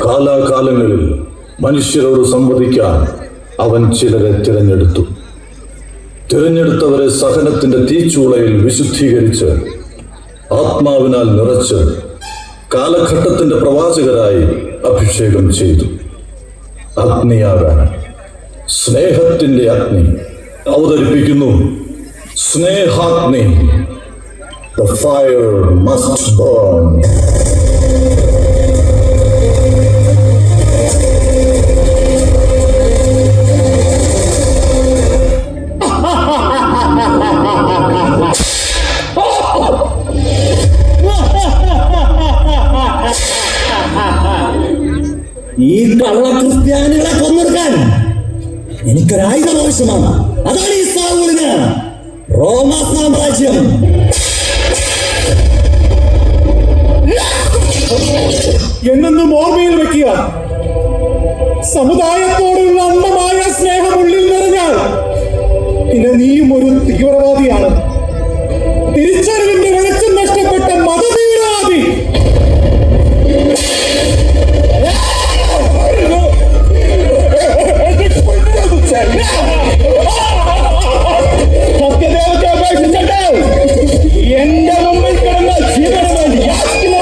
കാലാകാലങ്ങളിൽ മനുഷ്യരോട് സംവദിക്കാൻ അവൻ ചിലരെ തിരഞ്ഞെടുത്തവരെ സഹനത്തിന്റെ തീച്ചൂളയിൽ വിശുദ്ധീകരിച്ച് ആത്മാവിനാൽ നിറച്ച് കാലഘട്ടത്തിന്റെ പ്രവാചകരായി അഭിഷേകം ചെയ്തു. അഗ്നിയാകാൻ സ്നേഹത്തിന്റെ അഗ്നി അവതരിപ്പിക്കുന്നു. സ്നേഹാഗ്നി. The fire must burn. ഈ കള്ള ക്രിസ്ത്യാനികളെ കൊന്നെടുക്കാൻ എനിക്കൊരായുധം ആവശ്യമാണ്. അതാണ് ഈ സാവൂളിന് റോമ സാമ്രാജ്യം. എന്നെന്നും ഓർമ്മയിൽ വെക്കുക, സമുദായത്തോടുള്ള അന്ധമായ സ്നേഹം ഉള്ളിൽ നിറഞ്ഞാൽ പിന്നെ നീയും ഒരു തീവ്രവാദിയാണ്. തിരിച്ചറിവിന്റെ വെളിച്ചം നഷ്ടപ്പെട്ട മതതീവ്രവാദി. സത്യദേവത്തെ അപേക്ഷിച്ചിട്ട് എന്റെ മുമ്പിൽ കിടന്ന ജീവനം യാചിക്കുന്നു.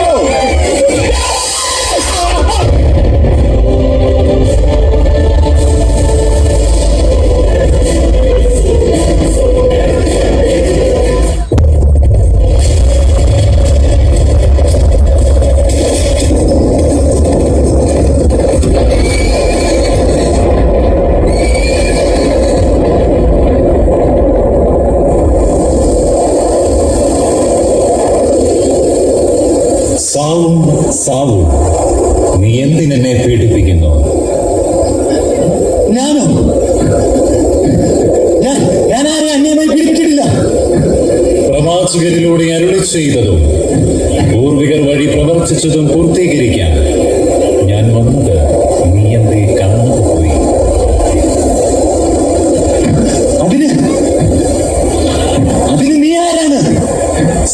സാവു, നീ എന്തിനെന്നെ പീഡിപ്പിക്കുന്നു? ഞാനാരെ അന്യമായി പീഡിപ്പിച്ചിട്ടില്ല. പ്രവാചകരിലൂടെ അരുളി ചെയ്തതും പൂർവികർ വഴി പ്രവർത്തിച്ചതും പൂർത്തീകരിക്കാൻ ഞാൻ വന്നത് നീ എന്തേ കാണാതെ പോയി? അതിന് നീ ആരാണ്?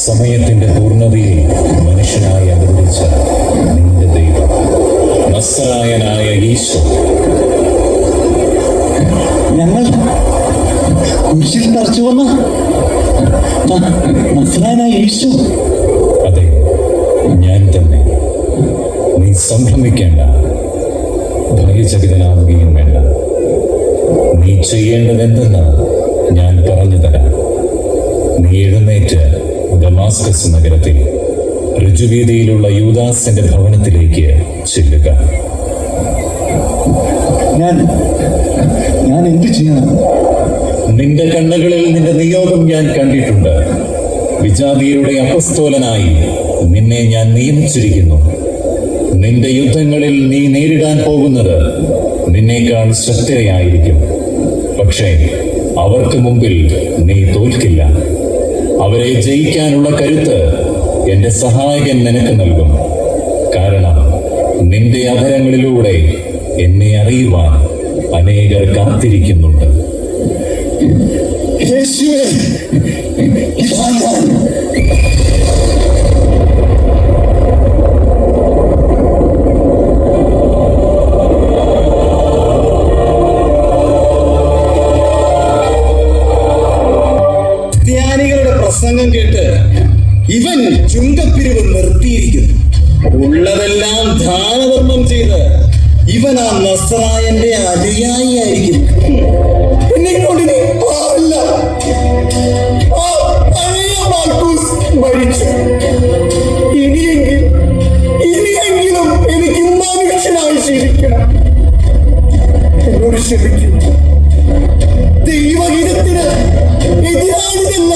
സമയത്തിന്റെ പൂർണ്ണതയിൽ മനുഷ്യനായി അവതരിച്ച നിന്റെ ദൈവം, നസ്രായനായ ഈശോ. ഞങ്ങൾ കുരിശിൽ തറച്ചു വന്ന നസ്രായനായ ഈശോ? അതെ, ഞാൻ തന്നെ. നീ സംഭ്രമിക്കേണ്ട, ഭയചകിതനാവുകയും വേണ്ട. നീ ചെയ്യേണ്ടതെന്തെന്ന് ഞാൻ പറഞ്ഞു തരാം. നീ എഴുന്നേറ്റ് ദമാസ്കസ് നഗരത്തിൽ ഋജുവീതിയിലുള്ള യൂദാസിന്റെ ഭവനത്തിലേക്ക് ചെല്ലുക. ഞാൻ എന്ത് ചെയ്യണം? നിന്റെ കണ്ണുകളിൽ നിന്റെ നിയോഗം ഞാൻ കണ്ടിട്ടുണ്ട്. വിജാതിയരുടെ അപ്പസ്തോലനായി നിന്നെ ഞാൻ നിയമിച്ചിരിക്കുന്നു. നിന്റെ യുദ്ധങ്ങളിൽ നീ നേരിടാൻ പോകുന്നത് നിന്നേക്കാൾ ശക്തയായിരിക്കും. പക്ഷേ അവർക്ക് മുമ്പിൽ നീ തോൽക്കില്ല. അവരെ ജയിക്കാനുള്ള കരുത്ത് എന്റെ സഹായകൻ നിനക്ക് നൽകും. കാരണം നിന്റെ അധരങ്ങളിലൂടെ എന്നെ അറിയുവാൻ അനേകർ കാത്തിരിക്കുന്നുണ്ട്. ക്രിസ്ത്യാനികളുടെ പ്രസംഗം കേട്ട് ഇവൻ ചുങ്കപ്പിരിവ് നിർത്തിയിരിക്കുന്നു. ഉള്ളതെല്ലാം ദാനധർമ്മം ചെയ്ത് ഇവൻ ആ നസ്രായന്റെ അനുയായി ആയിരിക്കും. മരിച്ചു. ഇനിയെങ്കിലും എനിക്ക് മനുഷ്യനായി ജീവിക്കണം. എന്നോട് ക്ഷമിക്കും. ദൈവഹിതത്തിന് എതിരാണിതല്ല.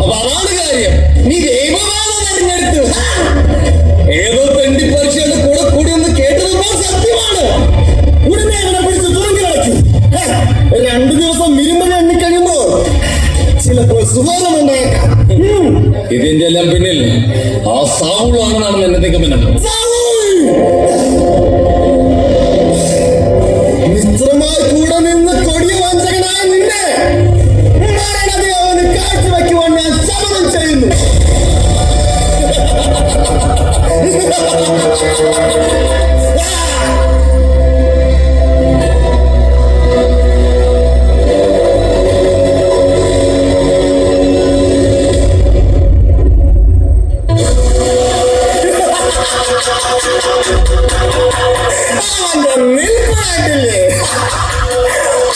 അതാണ് കാര്യം. നീ ദൈവമാണ് തെരഞ്ഞെടുത്തു. ഏതോ പെണ്ടി പരീക്ഷയുടെ കൂടി ഒന്ന് കേട്ടത് സത്യമാണ്. ഉടനെ അവനെ പിടിച്ച് തുറങ്കിലാക്കി. 2 ദിവസം മിരുമ്പഴ എണ്ണിക്കഴിയുമ്പോ ചിലപ്പോൾ സുഖമുണ്ടായേക്കാം. ഇതിന്റെ എല്ലാം പിന്നിൽ ആ സാവൂളാണെന്നാണ് എന്റെ നിഗമനം. മിത്രമായി കൂടെ നിന്ന് കൊടിയ വഞ്ചകനായ നിന്നെ അവന് കാഴ്ചവെക്കുവാൻ ഞാൻ ശപഥം ചെയ്യുന്നു. അവന്റെ നിൽപ്പായിട്ടില്ലേ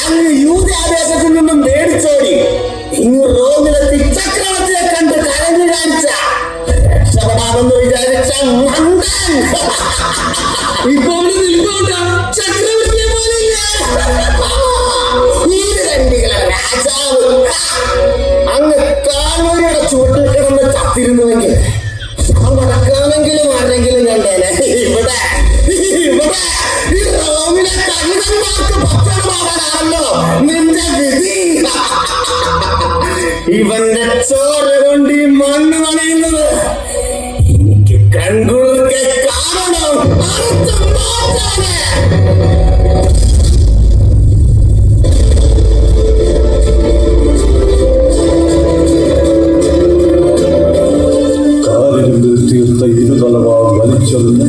അങ്ങ് യൂദാദേശത്തിൽ നിന്നും മേടിച്ചോടി ഇങ്ങ് റോമിലെത്തി ചക്രവർത്തിയെ കണ്ട് കരഞ്ഞു കാണിച്ച രക്ഷപ്പെടാമെന്ന് വിചാരിച്ച മണ്ടൻ ഇപ്പൊ അവന് നിൽക്കോട്ട ചക്രവർത്തിയെ പോലില്ല രാജാവ് അങ്ങ് കാൽവരിയുടെ ചുവട്ടിൽ കിടന്ന് ചത്തിരുന്നുവെങ്കിൽ നടക്കാമെങ്കിലും ആരെങ്കിലും കണ്ടേനെ ഇവിടെ ഇവിടെ ഈ റോമിലെ കഴുകന്മാർക്ക് ഭക്ഷണമാകാനാണല്ലോ നിന്റെ വിധി ഇവന്റെ ചോര കൊണ്ട് ഈ മണ്ണ് നനയുന്നത് എനിക്ക് കൺകുളിർക്കെ കാണണം അർത്ഥം മാറ്റാനേ തീർത്ത ഇരുതലവാൾ വലിച്ചെറിഞ്ഞ്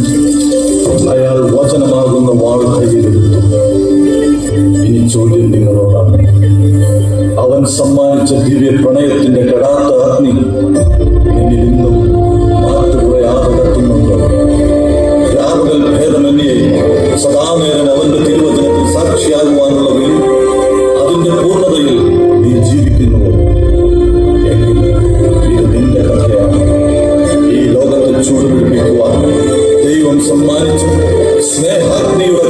അയാൾ വചനമാകുന്ന വാൾ കയ്യിലെടുത്തു. ഇനി ചോദ്യം നിങ്ങളോടാണ്. അവൻ സമ്മാനിച്ച ദിവ്യ പ്രണയത്തിന്റെ കെടാത്ത അഗ്നി നിന്നിൽ ഇന്നും മാറ്റുകുറയാതെ കത്തുന്നുണ്ടോ? രാവുകൾ ഭേദമന്യേ സദാനേരം അവന്റെ തിരുവചനത്തിൽ സാക്ഷിയാകുവാനുള്ള വിളി അതിന്റെ പൂർണ്ണതയിൽ നീ ജീവിക്കുന്നുവോ? എങ്കിൽ ഇത് നിന്റെ കഥയാണ്. ഈ ലോകത്തെ ചൂടുപിടിപ്പിക്കുവാൻ ദൈവം സമ്മാനിച്ച സ്നേഹാഗ്നിയുടെ